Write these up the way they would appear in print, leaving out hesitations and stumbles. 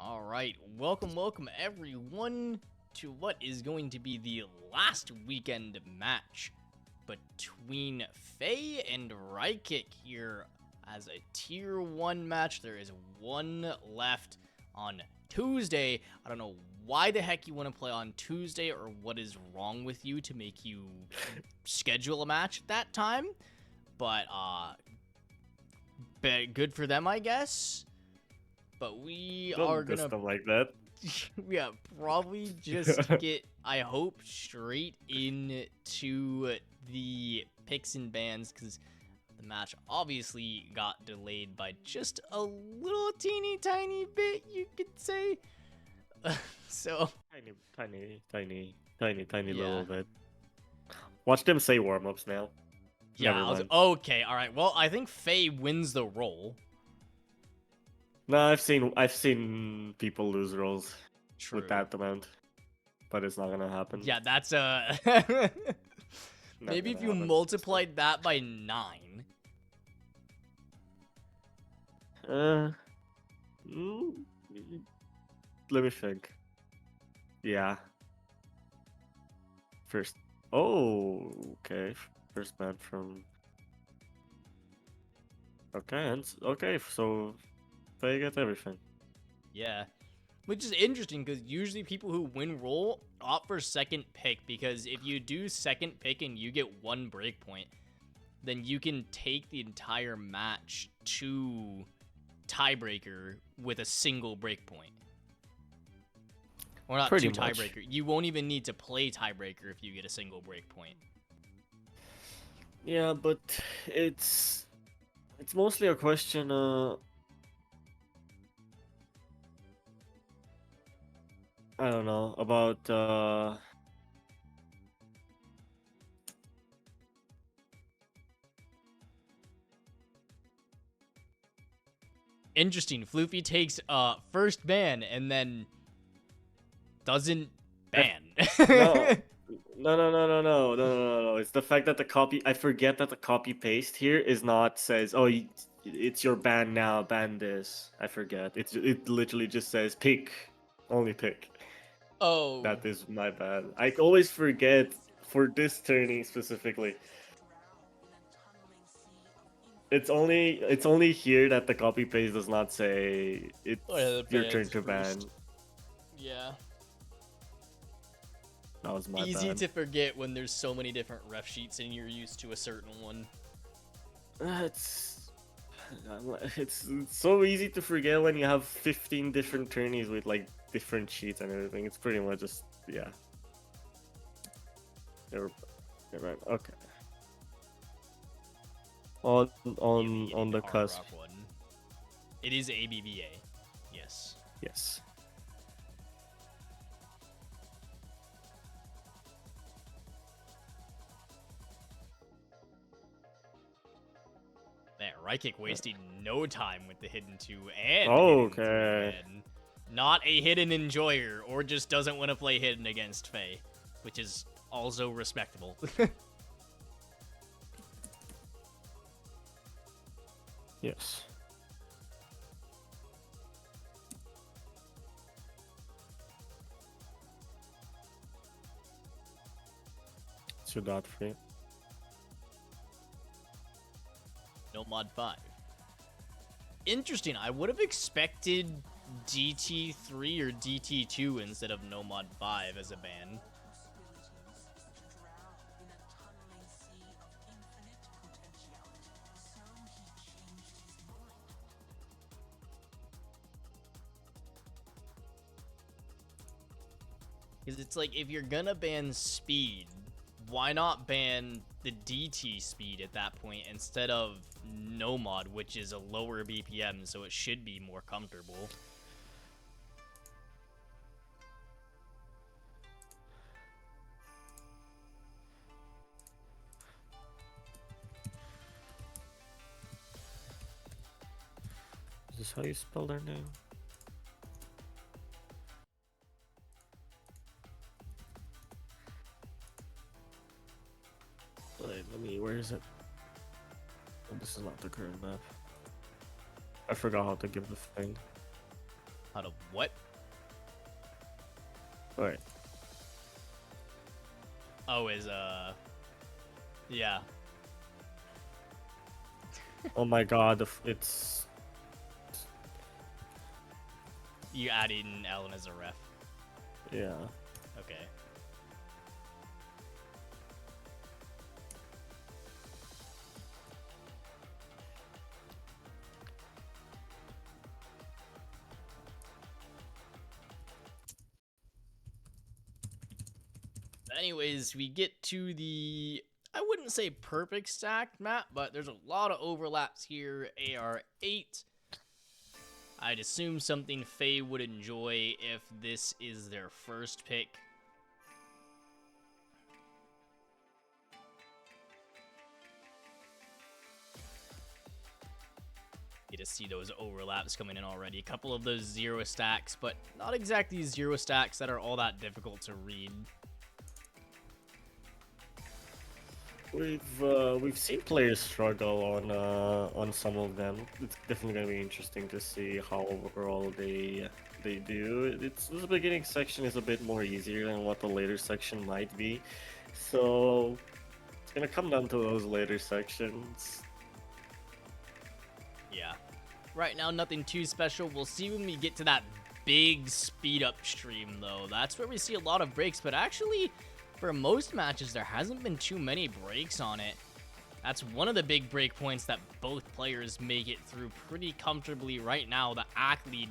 All right, welcome everyone to what is going to be the last weekend match between fiaee and Rykic here as a tier 1 match. There is one left on Tuesday. I don't know why the heck you want to play on Tuesday or what is wrong with you to make you schedule a match at that time, but good for them, I guess. But we Don't are diss gonna them like that. yeah, probably just get, I hope, straight into the picks and bans, because the match obviously got delayed by just a little teeny tiny bit, you could say. So Tiny yeah. little bit. Watch them say warm-ups now. Yeah, Never mind. okay, alright, well, I think fiaee wins the role. No, I've seen people lose rolls True. with that amount, but it's not gonna happen. Yeah, that's maybe if you multiplied that by 9. Let me think. Yeah. First. Oh, okay. First ban from. Okay, okay. So they get everything. Yeah. Which is interesting, because usually people who win roll opt for second pick, because if you do second pick and you get 1 breakpoint, then you can take the entire match to tiebreaker with a single breakpoint. Or not Pretty to much. tiebreaker. You won't even need to play tiebreaker if you get a single breakpoint. Yeah, but it's mostly a question I don't know about Interesting. Floofy takes first ban and then doesn't ban. No. It's the fact that the copy. I forget that the copy paste here is not says, "Oh, it's your ban now. Ban this." I forget. It literally just says pick, only pick. Oh. That is my bad. I always forget for this tourney specifically. It's only here that the copy paste does not say it's your turn to ban. Yeah. That was my Easy bad. to forget when there's so many different ref sheets and you're used to a certain one. It's so easy to forget when you have 15 different tourneys with like different sheets and everything. It's pretty much just yeah. You're right. Okay. On the cusp. One. It is ABBA. Yes. Yes. Man, Rykic wasting no time with the hidden 2 and okay. Hidden 3. Not a hidden enjoyer, or just doesn't want to play hidden against fiaee, which is also respectable. Yes. So that free. No mod 5. Interesting. I would have expected DT3 or DT2 instead of no mod 5 as a ban. Because it's like, if you're gonna ban speed, why not ban the DT speed at that point instead of no mod, which is a lower BPM, so it should be more comfortable. Is this how you spell their name? Wait, where is it? Oh, this is not the current map. I forgot how to give the thing. How to what? All right. Oh, yeah. Oh my god, it's... You add in Ellen as a ref. Yeah. Okay. Anyways, we get to the, I wouldn't say perfect stacked map, but there's a lot of overlaps here. AR8. I'd assume something Faye would enjoy if this is their first pick. Get to see those overlaps coming in already. A couple of those 0 stacks, but not exactly 0 stacks that are all that difficult to read. We've seen players struggle on some of them. It's definitely gonna be interesting to see how overall they do. The beginning section is a bit more easier than what the later section might be, so it's gonna come down to those later sections. Yeah. Right now, nothing too special. We'll see when we get to that big speed up stream, though. That's where we see a lot of breaks, but actually, for most matches, there hasn't been too many breaks on it. That's one of the big break points that both players make it through pretty comfortably right now. The ACK lead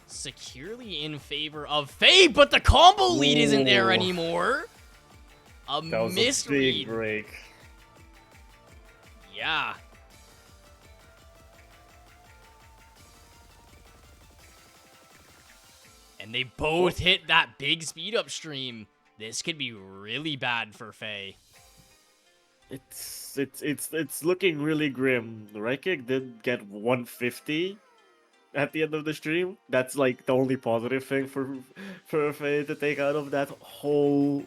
securely in favor of Faye, but the combo lead isn't there anymore. A That was misread. a big break. Yeah. And they both hit that big speed up stream. This could be really bad for Faye. It's looking really grim. Rykic did get 150 at the end of the stream. That's like the only positive thing for Faye to take out of that whole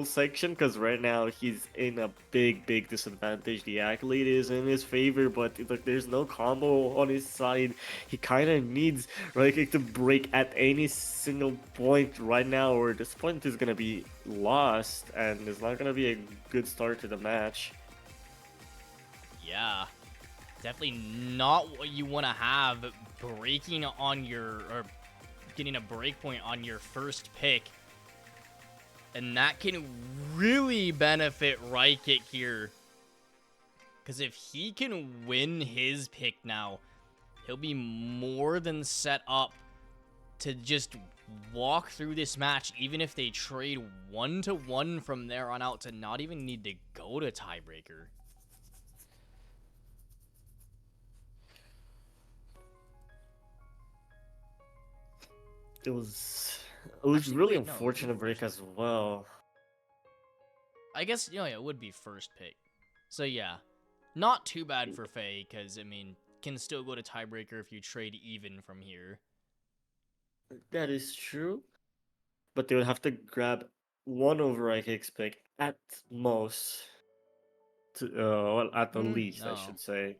section, because right now he's in a big disadvantage. The accolade is in his favor, but like there's no combo on his side. He kind of needs Rykic to break at any single point right now, or this point is gonna be lost, and it's not gonna be a good start to the match. Yeah. Definitely not what you want to have breaking on your, or getting a break point on your first pick. And that can really benefit Rykic here. Because if he can win his pick now, he'll be more than set up to just walk through this match, even if they trade 1-1 from there on out, to not even need to go to tiebreaker. It was actually, really unfortunate break as well. I guess, it would be first pick. So yeah, not too bad for Faye, because, I mean, can still go to tiebreaker if you trade even from here. That is true. But they would have to grab one over Rykic's pick at most. Well, at the least, I should say.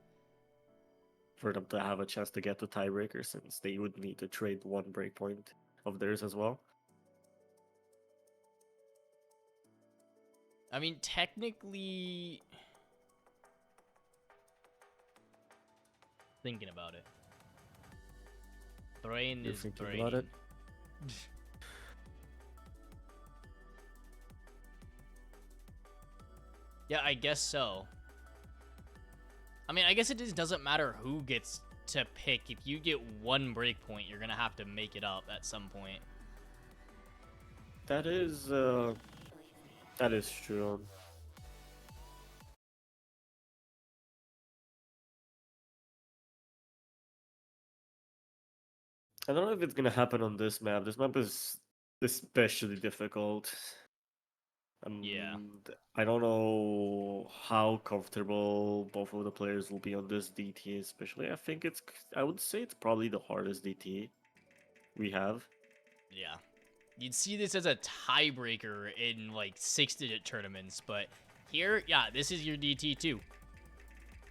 For them to have a chance to get the tiebreaker, since they would need to trade one breakpoint of theirs as well. I mean, technically, thinking about it. Brain You're is thinking brain. about it? Yeah, I guess so. I mean, I guess it just doesn't matter who gets to pick. If you get one breakpoint, you're gonna have to make it up at some point. That is true. I don't know if it's gonna happen on this map. This map is especially difficult. Yeah. I don't know how comfortable both of the players will be on this DT, especially. I would say it's probably the hardest DT we have. Yeah. You'd see this as a tiebreaker in, like, 6-digit tournaments, but here, yeah, this is your DT too.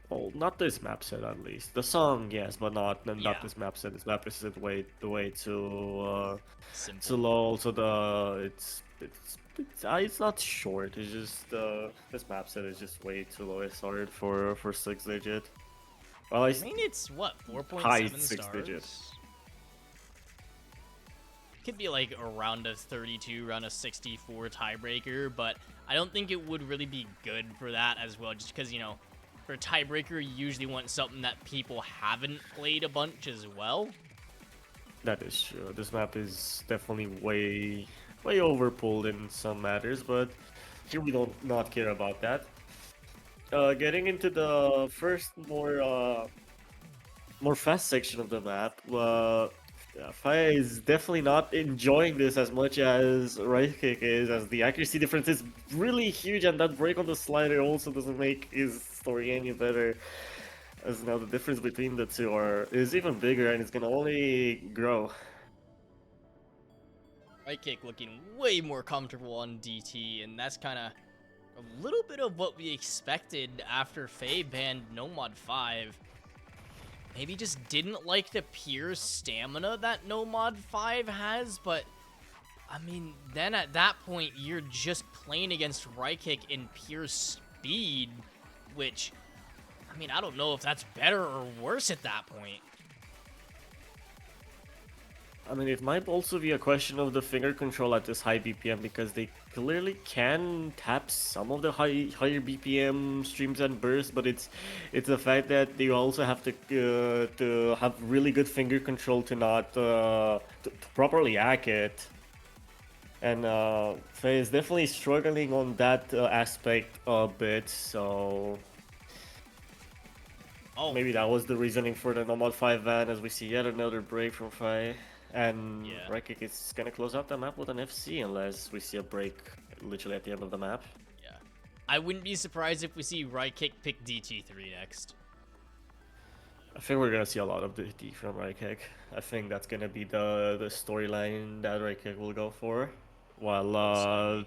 well, not this map set at least. The song, yes, but not Yeah, this map set. This map is way too simple. low. Also, it's not short. It's just this map set is just way too low. It's hard for 6 digit. Well, I mean, it's what, high 4.7 6 digit. stars? Could be like around a 32, around a 64 tiebreaker, but I don't think it would really be good for that as well, just because, you know, for a tiebreaker, you usually want something that people haven't played a bunch as well. That is true. This map is definitely way overpulled in some matters, but here we don't not care about that. Getting into the first more fast section of the map, fiaee is definitely not enjoying this as much as Rykic is, as the accuracy difference is really huge, and that break on the slider also doesn't make his story any better. As now the difference between the two is even bigger, and it's gonna only grow. Rykic looking way more comfortable on DT, and that's kind of a little bit of what we expected after fiaee banned Nomad 5. Maybe just didn't like the pure stamina that Nomad 5 has, but I mean, then at that point, you're just playing against Rykic in pure speed, which, I mean, I don't know if that's better or worse at that point. I mean, it might also be a question of the finger control at this high BPM, because they clearly can tap some of the higher BPM streams and bursts, but it's the fact that you also have to have really good finger control to not to properly hack it. And fiaee is definitely struggling on that aspect a bit, so Oh, maybe that was the reasoning for the Nomad 5 ban, as we see yet another break from fiaee. And yeah. Rykic is gonna close out the map with an FC unless we see a break literally at the end of the map. Yeah. I wouldn't be surprised if we see Rykic pick DT3 next. I think we're gonna see a lot of DT from Rykic. I think that's gonna be the storyline that Rykic will go for, while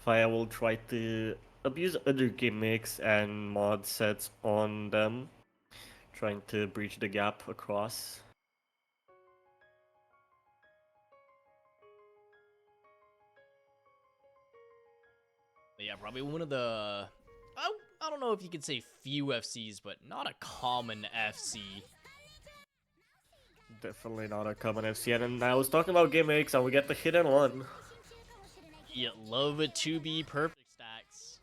fiaee will try to abuse other gimmicks and mod sets on them, trying to breach the gap across. But yeah, probably one of the... I don't know if you could say few FCs, but not a common FC. Definitely not a common FC. And I was talking about gimmicks, and we get the hidden one. You love it to be perfect stacks.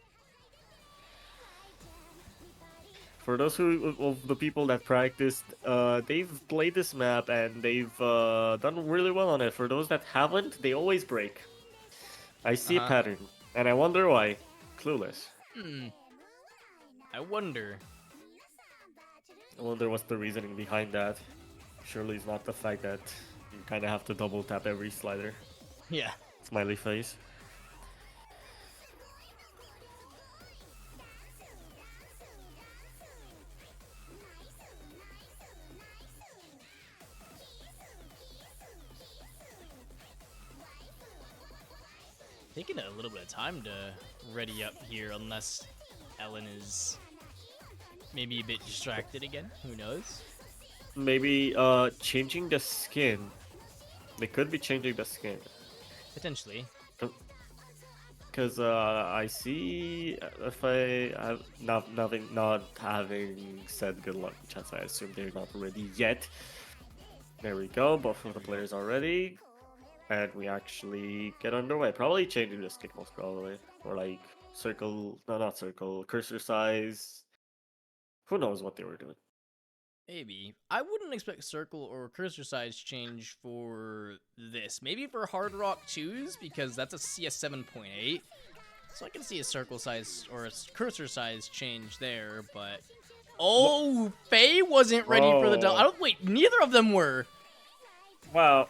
For those of the people that practiced, they've played this map and they've done really well on it. For those that haven't, they always break. I see a pattern, and I wonder why. Clueless. I wonder. I wonder what's the reasoning behind that. Surely it's not the fact that you kind of have to double tap every slider. Yeah. Smiley face. Taking a little bit of time to ready up here, unless Ellen is maybe a bit distracted again. Who knows? Maybe changing the skin. They could be changing the skin. Potentially. Because I see if I have not having said good luck chance, I assume they're not ready yet. There we go, both of the players are ready. And we actually get underway. Probably changing the skin most probably. Or like circle, no, not circle, cursor size. Who knows what they were doing. Maybe. I wouldn't expect circle or cursor size change for this. Maybe for Hard Rock 2s, because that's a CS 7.8. So I can see a circle size or a cursor size change there, but... Oh, fiaee wasn't ready for the double. I don't... Wait, neither of them were. Wow.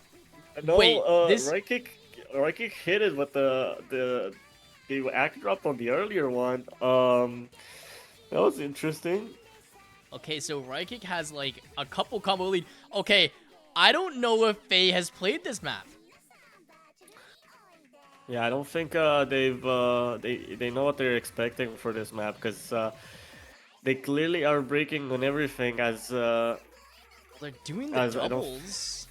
No, Wait, this... Rykic hit it with the act drop on the earlier one. That was interesting. Okay, so Rykic has like a couple combo lead. Okay, I don't know if fiaee has played this map. Yeah, I don't think they know what they're expecting for this map, because They clearly are breaking on everything They're doing the as I don't. doubles.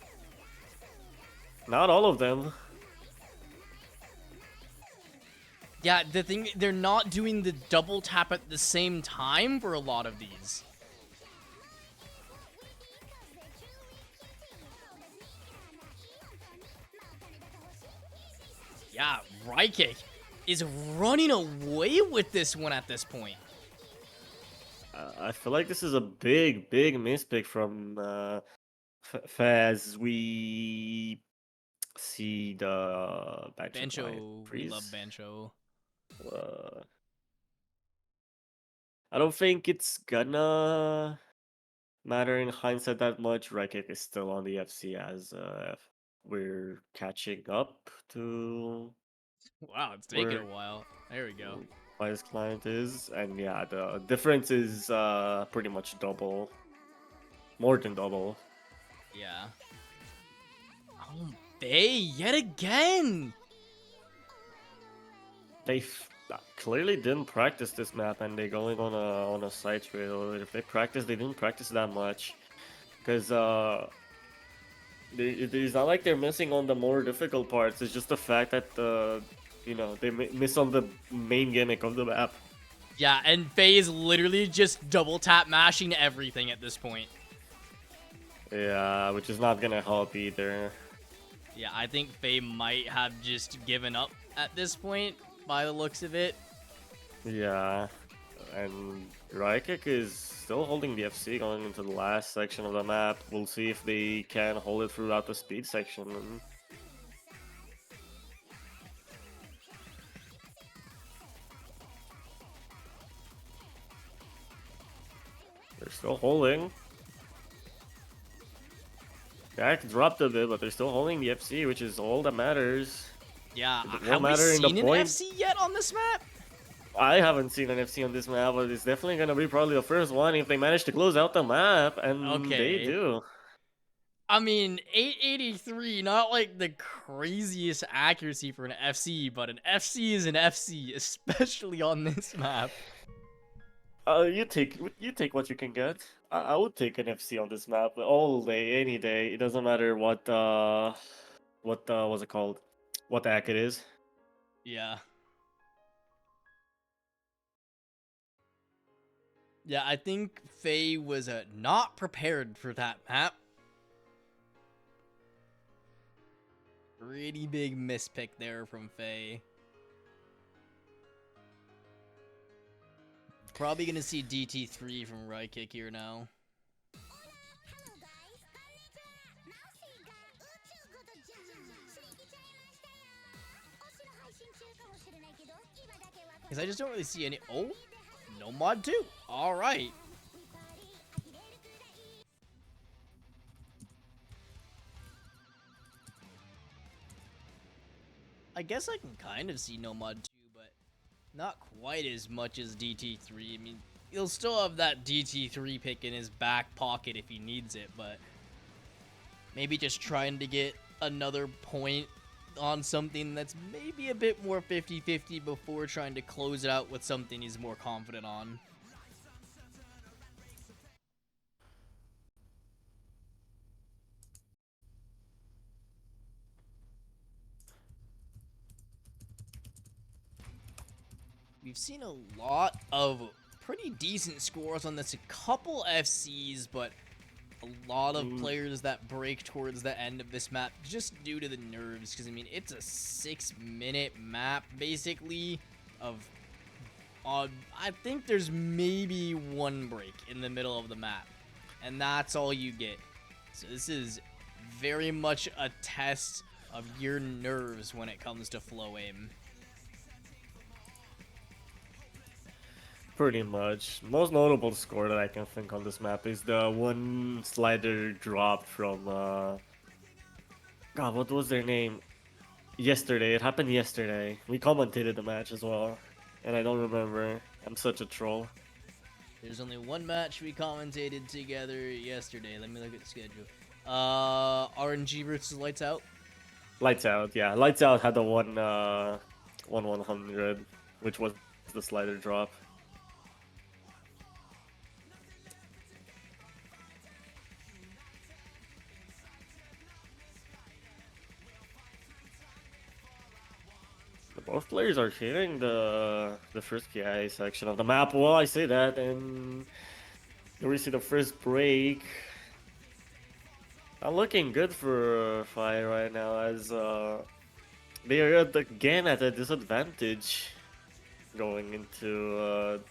Not all of them. Yeah, the thing, they're not doing the double tap at the same time for a lot of these. Yeah, Rykic is running away with this one at this point. I feel like this is a big mispick from Faz. We see the Bancho, we love freeze. Bancho. Uh, I don't think it's gonna matter in hindsight that much. Rykic is still on the FC as we're catching up to Wow, it's taking a where while. There we go. his client is, and yeah, the difference is pretty much double, more than double. Yeah. Oh, Bay yet again. They clearly didn't practice this map, and they're going on a side trail. If they practice, they didn't practice that much, because it's not like they're missing on the more difficult parts. It's just the fact that they miss on the main gimmick of the map. Yeah, and Faye is literally just double tap mashing everything at this point. Yeah, which is not gonna help either. Yeah, I think Faye might have just given up at this point by the looks of it. Yeah, and Rykic is still holding the FC going into the last section of the map. We'll see if they can hold it throughout the speed section. They're still holding. Jack dropped a bit, but they're still holding the FC, which is all that matters. Yeah, It have won't we matter in the seen an point. FC yet on this map? I haven't seen an FC on this map, but it's definitely gonna be probably the first one if they manage to close out the map, and Okay. they do. I mean, 883, not like the craziest accuracy for an FC, but an FC is an FC, especially on this map. You take what you can get. I would take an FC on this map all day, any day. It doesn't matter what what's it called, what act it is. Yeah. Yeah, I think Faye was not prepared for that map. Pretty big mispick there from Faye. Probably gonna see DT3 from Rykic here now. Because I just don't really see any. Oh, no mod 2. All right. I guess I can kind of see no mod 2, but not quite as much as DT3. I mean, he'll still have that DT3 pick in his back pocket if he needs it, but maybe just trying to get another point on something that's maybe a bit more 50-50 before trying to close it out with something he's more confident on. We've seen a lot of pretty decent scores on this, a couple FCs, but a lot of players that break towards the end of this map just due to the nerves, because I mean it's a 6-minute map basically of I think there's maybe one break in the middle of the map, and that's all you get. So this is very much a test of your nerves when it comes to flow aim. Pretty much. Most notable score that I can think on this map is the one slider drop from God, what was their name? Yesterday. It happened yesterday. We commentated the match as well. And I don't remember. I'm such a troll. There's only one match we commentated together yesterday. Let me look at the schedule. RNG versus Lights Out. Lights Out, yeah. Lights Out had the 1-100, which was the slider drop. both players are hitting the first fiaee section of the map. Well, I say that, and we see the first break. Not looking good for fiaee right now, as they are again at a disadvantage going into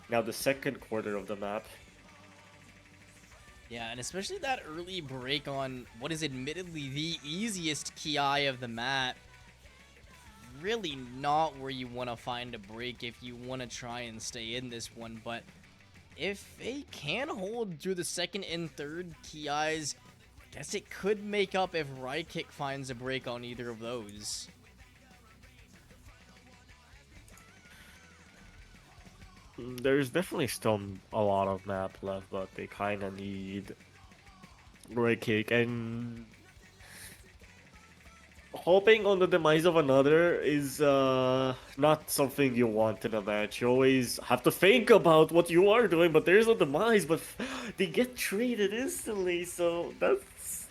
now the second quarter of the map. Yeah, and especially that early break on what is admittedly the easiest kiaee of the map. Really not where you want to find a break if you want to try and stay in this one, but if they can hold through the second and third kiaes, guess it could make up if Rykic finds a break on either of those. There's definitely still a lot of map left, but they kind of need Rykic, and hoping on the demise of another is not something you want in a match. You always have to think about what you are doing, but there's a demise, but they get traded instantly, so that's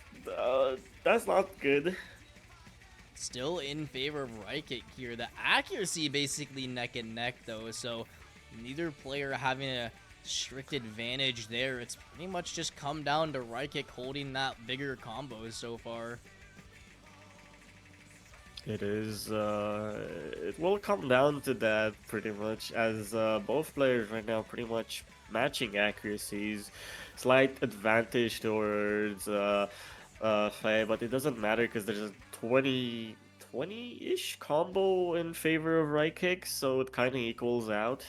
not good. Still in favor of Rykic here. The accuracy basically neck and neck though, so neither player having a strict advantage there. It's pretty much just come down to Rykic holding that bigger combo so far. It is, it will come down to that pretty much, as both players right now pretty much matching accuracies. Slight advantage towards fiaee, but it doesn't matter because there's a 20-ish combo in favor of Rykic, so it kind of equals out,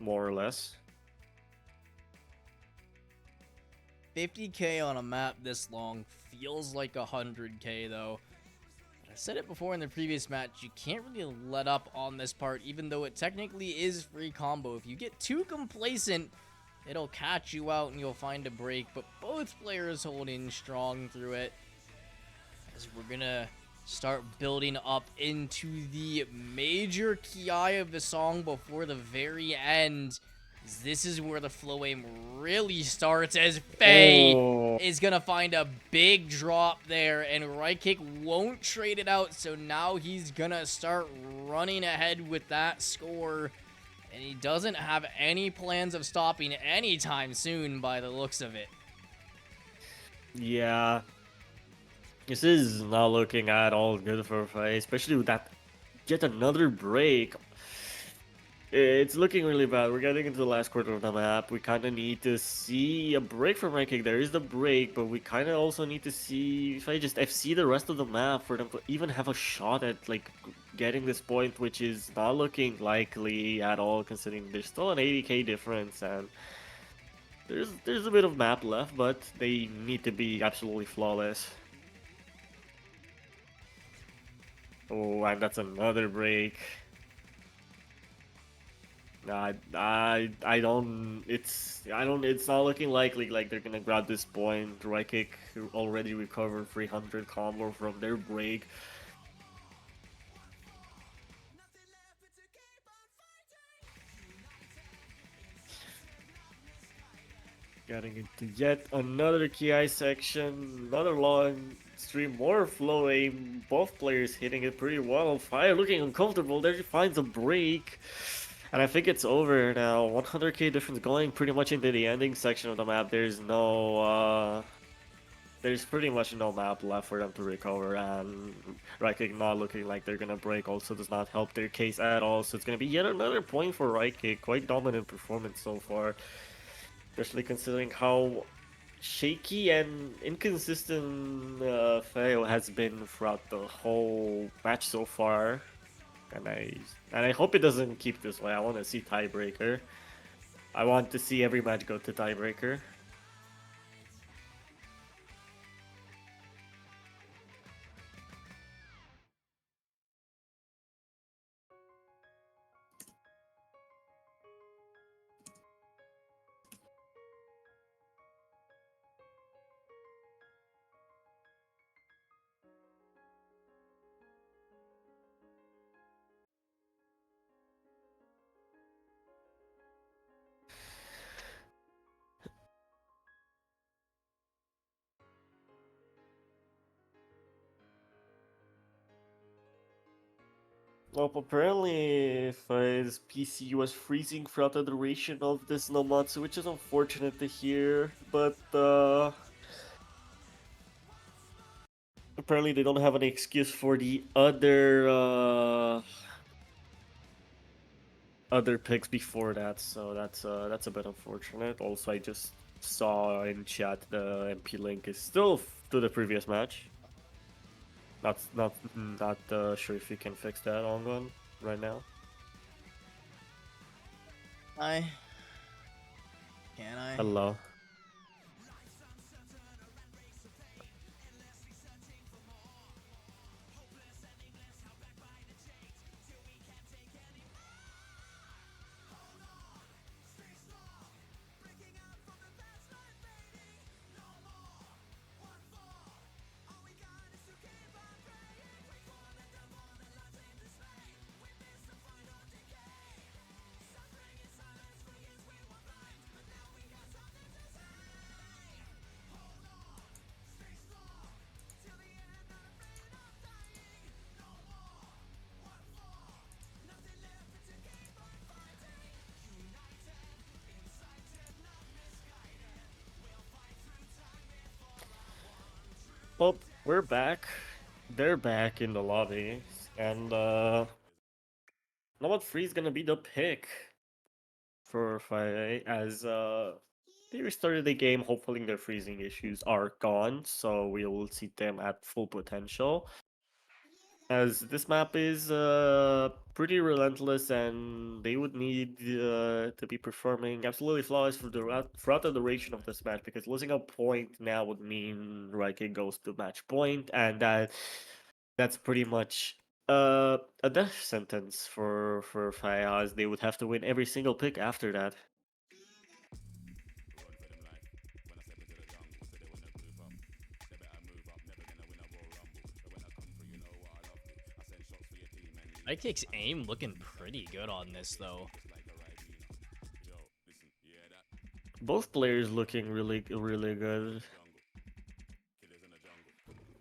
more or less. 50k on a map this long feels like 100k though. I said it before in the previous match, you can't really let up on this part, even though it technically is free combo. If you get too complacent, it'll catch you out and you'll find a break, but both players holding strong through it. As we're gonna start building up into the major kiaee of the song before the very end. This is where the flow aim really starts, as fiaee is gonna find a big drop there, and Rykic won't trade it out, so now he's gonna start running ahead with that score, and he doesn't have any plans of stopping anytime soon by the looks of it. Yeah, this is not looking at all good for fiaee, especially with that yet another break. It's looking really bad. We're getting into the last quarter of the map. We kind of need to see a break from Rykic. There is the break, but we kind of also need to see if I just FC the rest of the map for them to even have a shot at like getting this point, which is not looking likely at all, considering there's still an 80k difference and there's a bit of map left, but they need to be absolutely flawless. Oh, and that's another break. It's not looking likely like they're gonna grab this point. Rykic already recovered 300 combo from their break. Getting into yet another kiaee section, another long stream, more flow aim, both players hitting it pretty well. fiaee looking uncomfortable, there he finds a break. And I think it's over now. 100k difference going pretty much into the ending section of the map. There's pretty much no map left for them to recover, and Rykic not looking like they're gonna break also does not help their case at all. So it's gonna be yet another point for Rykic. Quite dominant performance so far, especially considering how shaky and inconsistent fiaee has been throughout the whole match so far. And I hope it doesn't keep this way. I want to see tiebreaker. I want to see every match go to tiebreaker. Well, apparently, if his PC was freezing throughout the duration of this Nomatsu, which is unfortunate to hear, but apparently they don't have any excuse for the other picks before that, so that's a bit unfortunate. Also, I just saw in chat the MP link is still to the previous match. Not sure if you can fix that on right now. Can I? Hello. Well, we're back. They're back in the lobby, and Nomad Free is gonna be the pick for fiaee as they restarted the game. Hopefully, their freezing issues are gone, so we will see them at full potential. As this map is pretty relentless, and they would need to be performing absolutely flawless for throughout the duration of this match, because losing a point now would mean Rykic goes to match point, and that's pretty much a death sentence for fiaee, as they would have to win every single pick after that. Rykic's aim looking pretty good on this, though. Both players looking really good.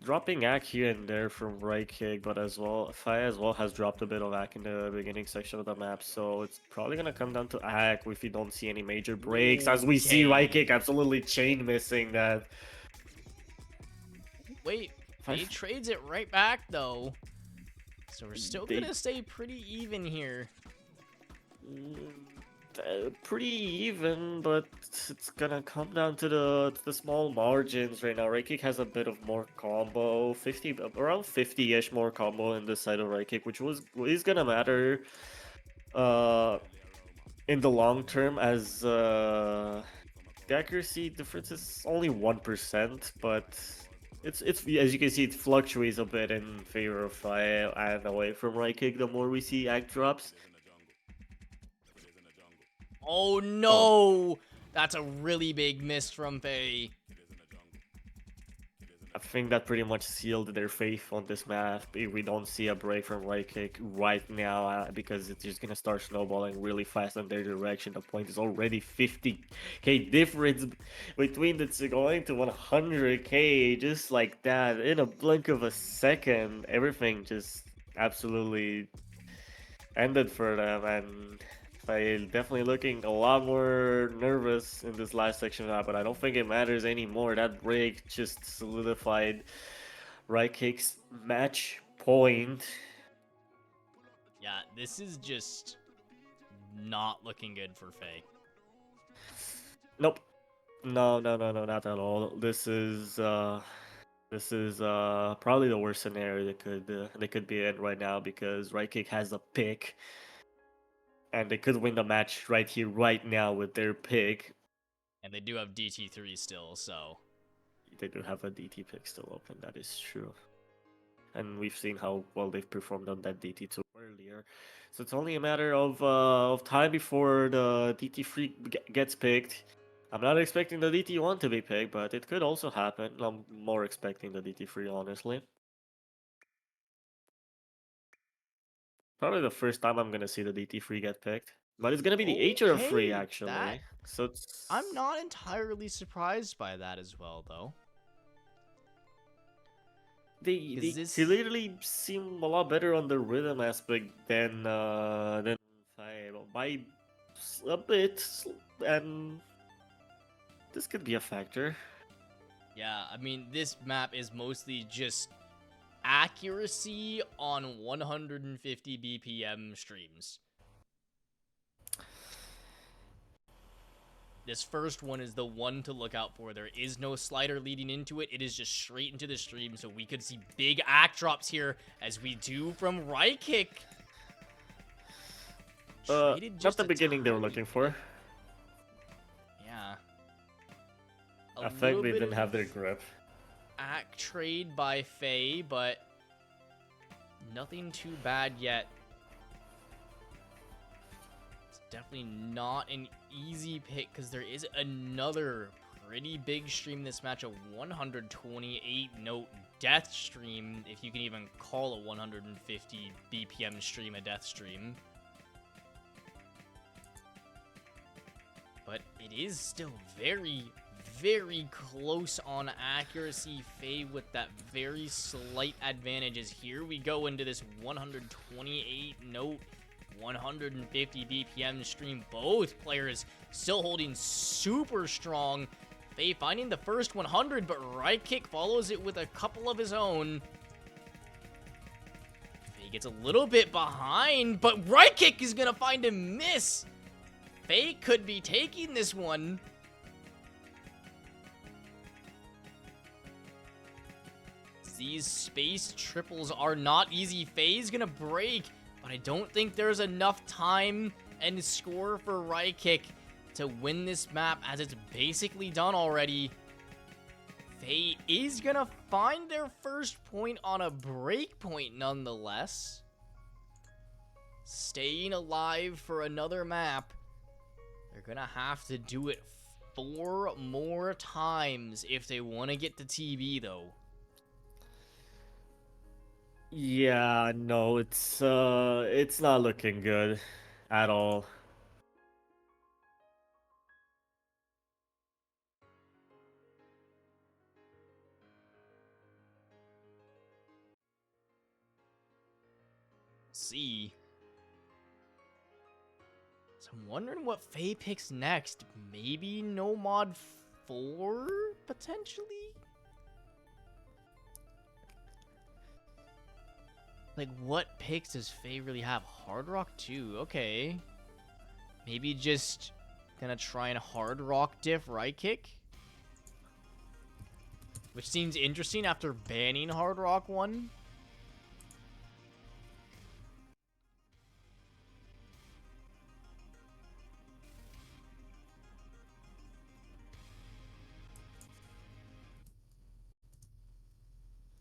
Dropping ACK here and there from Rykic, but as well, fiaee as well has dropped a bit of ACK in the beginning section of the map, so it's probably gonna come down to ACK if we don't see any major breaks, as we see Okay. Rykic absolutely chain missing that. Wait, Five- he trades it right back, though. So we're still They- gonna stay pretty even here. Pretty even, but it's gonna come down to the small margins right now. Rykic has a bit of more combo, around 50-ish more combo in this side of Rykic, which is gonna matter in the long term, as the accuracy difference is only 1%, but it's as you can see, it fluctuates a bit in favor of fiaee and away from Rykic the more we see act drops. Oh no! That's a really big miss from fiaee. I think that pretty much sealed their faith on this map. If we don't see a break from Rykic right now, because it's just gonna start snowballing really fast in their direction. The point is already 50k difference between the two, going to 100k just like that in a blink of a second. Everything just absolutely ended for them, and I'm definitely looking a lot more nervous in this last section of that, but I don't think it matters anymore. That break just solidified Rykic's match point. Yeah, this is just not looking good for fiaee. Nope. No, not at all. This is probably the worst scenario they could be in right now, because Rykic has a pick, and they could win the match right here, right now with their pick. And they do have DT3 still, so. They do have a DT pick still open, that is true. And we've seen how well they've performed on that DT2 earlier. So it's only a matter of time before the DT3 gets picked. I'm not expecting the DT1 to be picked, but it could also happen. I'm more expecting the DT3, honestly. Probably the first time I'm gonna see the DT3 get picked. But it's gonna be the HR of free, Okay, actually. that So it's... I'm not entirely surprised by that as well, though. They this clearly seem a lot better on the rhythm aspect than fiaee by a bit, and this could be a factor. Yeah, I mean, this map is mostly just accuracy on 150 BPM streams. This first one is the one to look out for. There is no slider leading into it. It is just straight into the stream, so we could see big act drops here, as we do from Rykic. Not the beginning they were looking for. Yeah. I think they didn't have their grip. Act trade by fiaee, but nothing too bad yet. It's definitely not an easy pick, because there is another pretty big stream this match, a 128 note death stream, if you can even call a 150 BPM stream a death stream. But it is still very, very close on accuracy. fiaee with that very slight advantage, as here we go into this 128 note 150 BPM stream. Both players still holding super strong. fiaee finding the first 100, but Rykic follows it with a couple of his own. fiaee gets a little bit behind, but Rykic is gonna find a miss. fiaee could be taking this one. These space triples are not easy. fiaee's gonna break, but I don't think there's enough time and score for Rykic to win this map, as it's basically done already. fiaee is gonna find their first point on a break point nonetheless. Staying alive for another map. They're gonna have to do it 4 more times if they want to get to TB, though. Yeah, no, it's not looking good at all. See. So I'm wondering what fiaee picks next. Maybe no mod 4, potentially? Like, what picks does fiaee really have? Hard Rock 2, okay. Maybe just gonna try and Hard Rock diff Rykic? Which seems interesting after banning Hard Rock 1.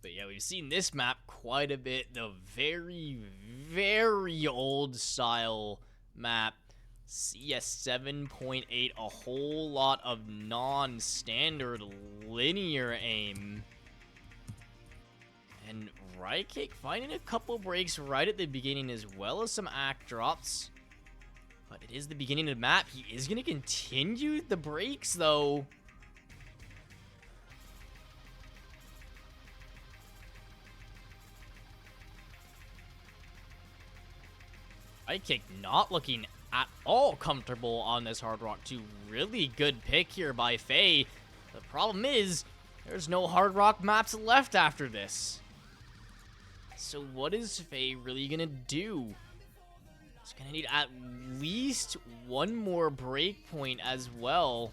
But yeah, we've seen this map quite a bit. The very, very old style map. CS 7.8, a whole lot of non-standard linear aim. And Rykic finding a couple breaks right at the beginning, as well as some act drops. But it is the beginning of the map. He is going to continue the breaks, though. Rykic not looking at all comfortable on this Hard Rock 2. Really good pick here by fiaee. The problem is, there's no Hard Rock maps left after this. So what is fiaee really gonna do? He's gonna need at least one more breakpoint as well.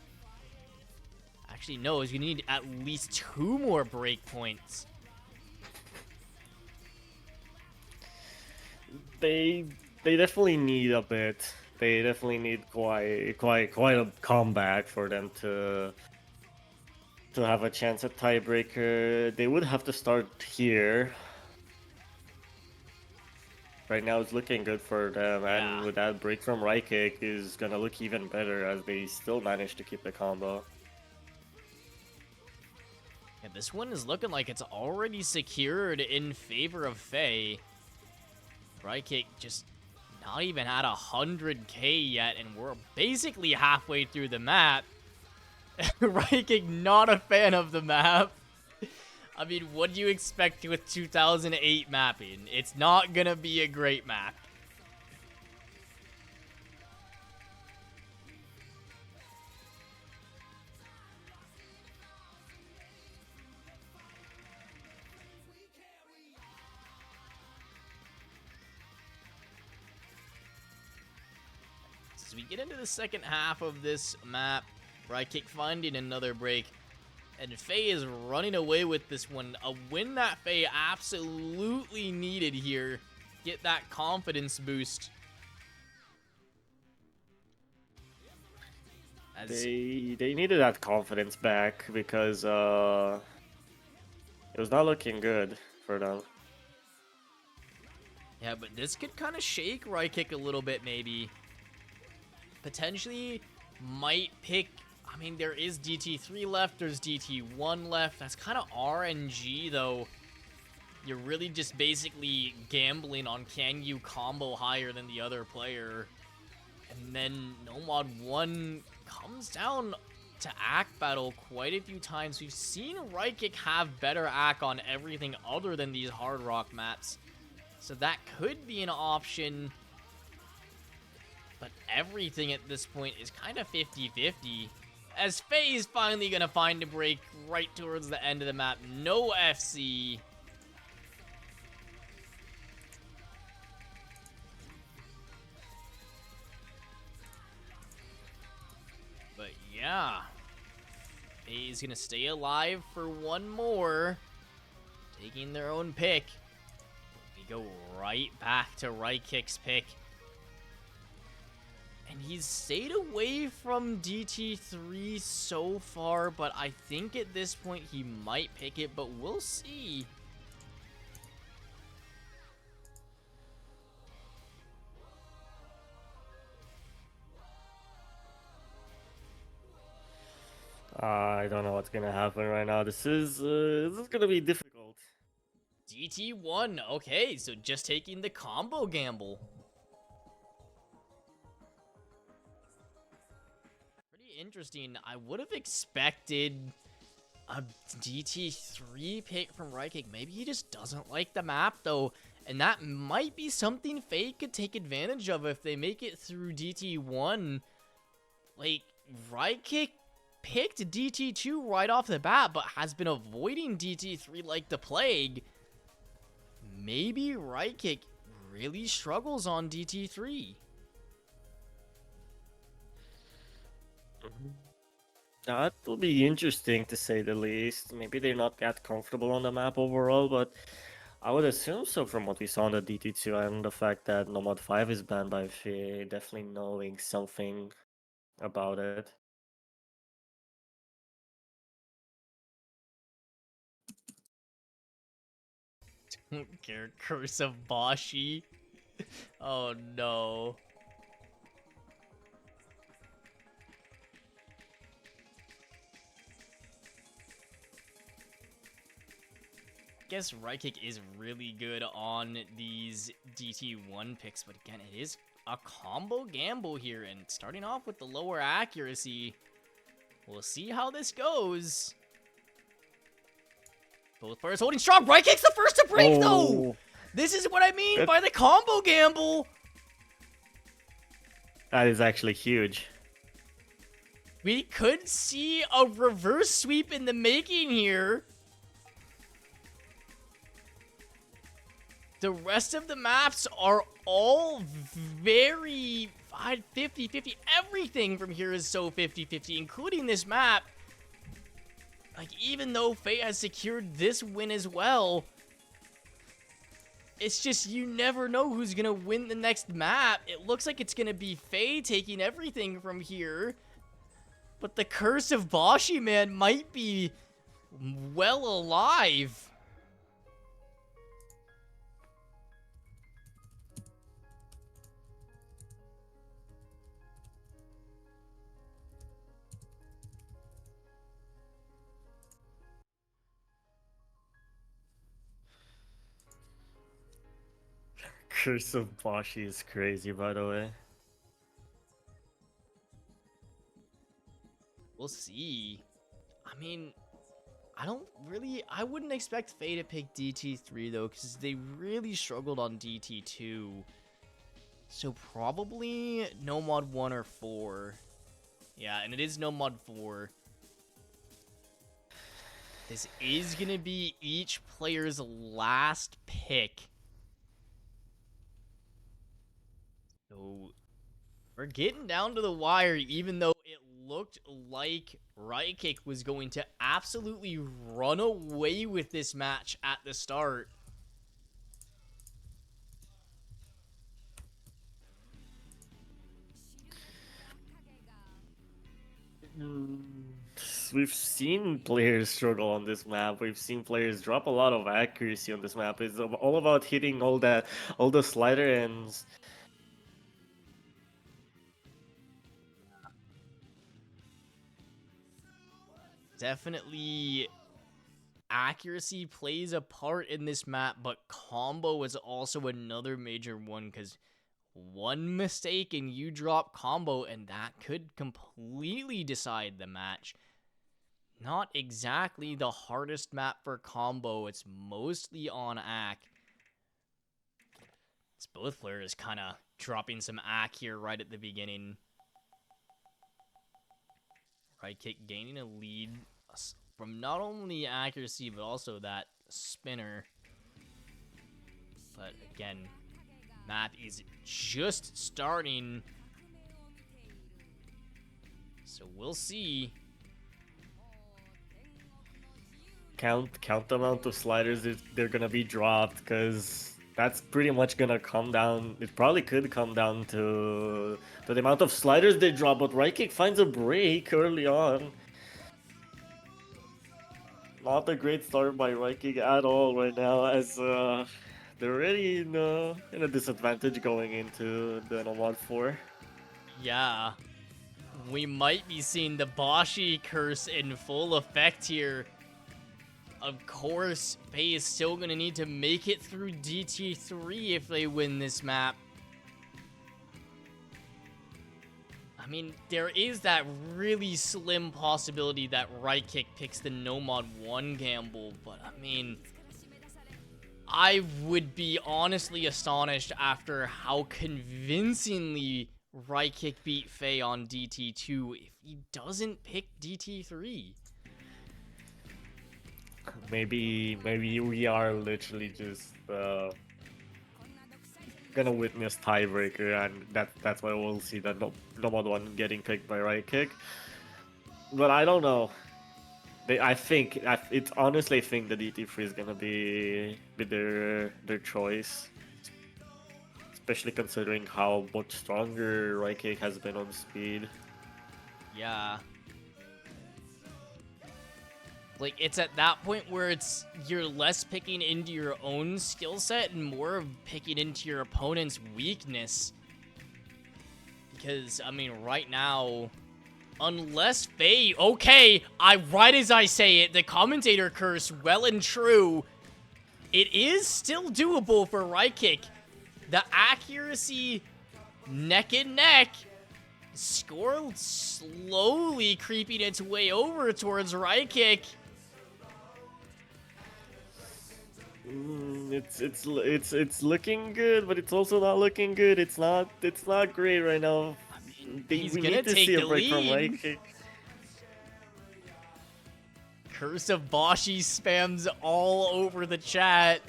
Actually, no, he's gonna need at least 2 more breakpoints. They definitely need a bit. They definitely need quite a comeback for them to have a chance at tiebreaker. They would have to start here. Right now it's looking good for them, and with that break from Rykic is gonna look even better, as they still manage to keep the combo. Yeah, this one is looking like it's already secured in favor of fiaee. Rykic just not even at 100k yet, and we're basically halfway through the map. Rykic not a fan of the map. I mean, what do you expect with 2008 mapping? It's not gonna be a great map. As we get into the second half of this map, Rykic finding another break, and fiaee is running away with this one. A win that fiaee absolutely needed here. Get that confidence boost. They needed that confidence back because it was not looking good for them. Yeah, but this could kind of shake Rykic a little bit, maybe. Potentially might pick... I mean, there is DT3 left, there's DT1 left. That's kind of RNG, though. You're really just basically gambling on can you combo higher than the other player. And then Nomad 1 comes down to ACK battle quite a few times. We've seen Rykic have better ACK on everything other than these hard rock maps. So that could be an option. But everything at this point is kind of 50-50. As fiaee is finally going to find a break right towards the end of the map. No FC. But yeah. fiaee is going to stay alive for one more. Taking their own pick. We go right back to Rykic's pick. And he's stayed away from DT3 so far, but I think at this point he might pick it, but we'll see. I don't know what's gonna happen right now. This is gonna be difficult. DT1, okay, so just taking the combo gamble. Interesting. I would have expected a DT3 pick from Rykic. Maybe he just doesn't like the map, though. And that might be something fiaee could take advantage of if they make it through DT1. Like, Rykic picked DT2 right off the bat, but has been avoiding DT3 like the plague. Maybe Rykic really struggles on DT3. That will be interesting to say the least. Maybe they're not that comfortable on the map overall, but I would assume so from what we saw on the DT2 and the fact that Nomad 5 is banned by fiaee, definitely knowing something about it. Don't care, Curse of Bashi. Oh no. Guess Rykic is really good on these DT1 picks, but again, it is a combo gamble here, and starting off with the lower accuracy. We'll see how this goes. Both players holding strong. Rykic's the first to break, though! This is what I mean by the combo gamble! That is actually huge. We could see a reverse sweep in the making here. The rest of the maps are all very 50-50. Everything from here is so 50-50, including this map. Like, even though fiaee has secured this win as well, it's just you never know who's going to win the next map. It looks like it's going to be fiaee taking everything from here. But the Curse of Bashi, man, might be well alive. Curse of Bashi is crazy, by the way. We'll see. I mean, I wouldn't expect fiaee to pick DT3 though, because they really struggled on DT2. So probably no mod 1 or 4. Yeah, and it is no mod 4. This is going to be each player's last pick. So we're getting down to the wire, even though it looked like Rykic was going to absolutely run away with this match at the start. We've seen players struggle on this map. We've seen players drop a lot of accuracy on this map. It's all about hitting all the slider ends. Definitely accuracy plays a part in this map, but combo is also another major one, because one mistake and you drop combo, and that could completely decide the match. Not exactly the hardest map for combo. It's mostly on AC. It's both players kind of dropping some AC here right at the beginning. Rykic gaining a lead from not only accuracy, but also that spinner. But again, map is just starting, so we'll see. Count the amount of sliders they're gonna be dropped, because that's pretty much gonna come down. It probably could come down to the amount of sliders they drop. But Rykic finds a break early on. Not a great start by Rykic at all right now, as they're already in a disadvantage going into the no mod 4. Yeah, we might be seeing the Bashi curse in full effect here. Of course, fiaee is still going to need to make it through DT3 if they win this map. I mean, there is that really slim possibility that Rykic picks the no mod 1 gamble, but I mean, I would be honestly astonished after how convincingly Rykic beat fiaee on DT2 if he doesn't pick DT3. Maybe we are literally just gonna witness tiebreaker, and that's why we'll see that no mod 1 getting picked by Rykic. But I don't know. It's honestly, I think the DT3 is gonna be their choice, especially considering how much stronger Rykic has been on speed. Yeah. Like, it's at that point where you're less picking into your own skill set and more of picking into your opponent's weakness. Because, I mean, right now, unless fiaee... Okay, right as I say it, the commentator curse, well and true. It is still doable for Rykic. The accuracy, neck and neck. Score slowly creeping its way over towards Rykic. It's looking good, but it's also not looking good. It's not great right now. I mean, we he's need gonna to take see the a break from lead. Rykic. Curse of Bashi spams all over the chat.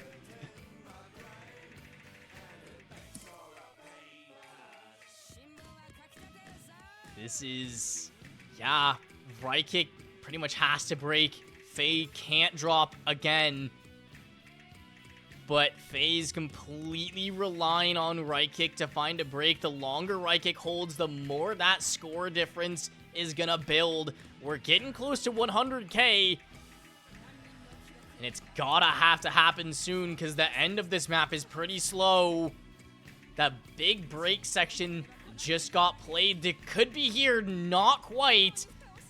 This is, yeah, Rykic pretty much has to break. fiaee can't drop again. But fiaee's completely relying on Rykic to find a break. The longer Rykic holds, the more that score difference is gonna build. We're getting close to 100k. And it's gotta have to happen soon, because the end of this map is pretty slow. That big break section just got played. It could be here, not quite.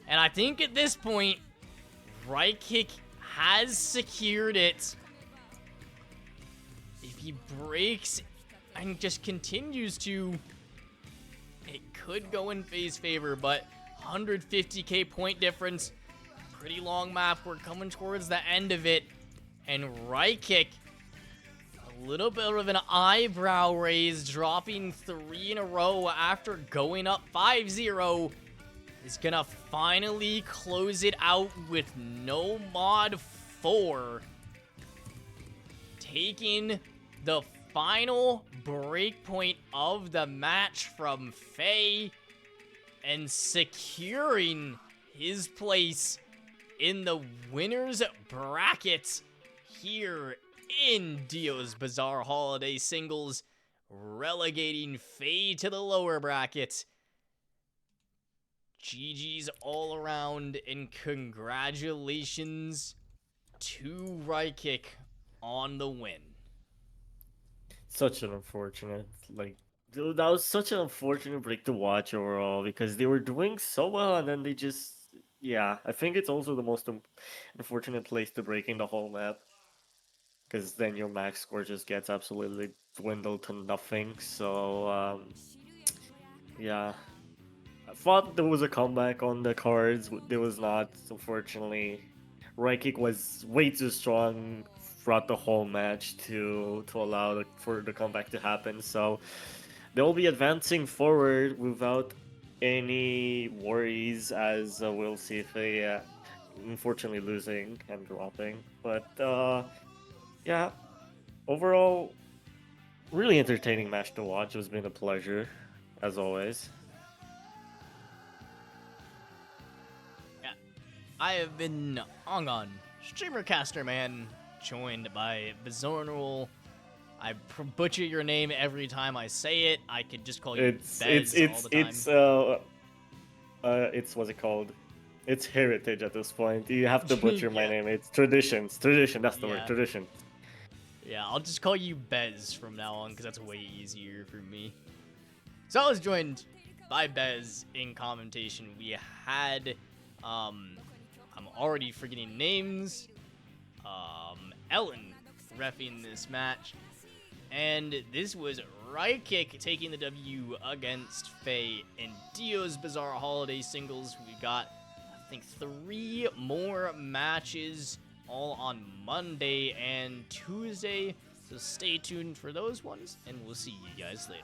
And I think at this point, Rykic has secured it. If he breaks and just continues to, it could go in fiaee's favor, but 150k point difference Pretty long map. We're coming towards the end of it. And Rykic, a little bit of an eyebrow raise, dropping 3 in a row after going up 5-0. Is gonna finally close it out with no mod 4. Taking the final breakpoint of the match from fiaee and securing his place in the winner's bracket here in Dio's Bizarre Holiday Singles, relegating fiaee to the lower bracket. GG's all around, and congratulations to Rykic on the win. Such an unfortunate, like, dude, that was such an unfortunate break to watch overall because they were doing so well and then they just, yeah, I think it's also the most unfortunate place to break in the whole map because then your max score just gets absolutely dwindled to nothing. So, yeah, I thought there was a comeback on the cards. There was not, unfortunately. Rykic was way too strong throughout the whole match to allow for the comeback to happen. So they'll be advancing forward without any worries, as we'll see if they unfortunately losing and dropping. But yeah, overall, really entertaining match to watch. It's been a pleasure, as always. I have been Ongon, Streamer Caster Man, joined by Bizarral. I butcher your name every time I say it. I could just call you Bez all the time. It's what's it called? It's heritage at this point. You have to butcher my Yeah. name. It's traditions. Tradition. That's the word. Yeah. Tradition. Yeah, I'll just call you Bez from now on because that's way easier for me. So I was joined by Bez in commentation. We had, I'm already forgetting names, Ellen reffing this match, and this was Rykic taking the W against fiaee in Dio's Bizarre Holiday Singles. We got, I think, 3 more matches all on Monday and Tuesday, so stay tuned for those ones, and we'll see you guys later.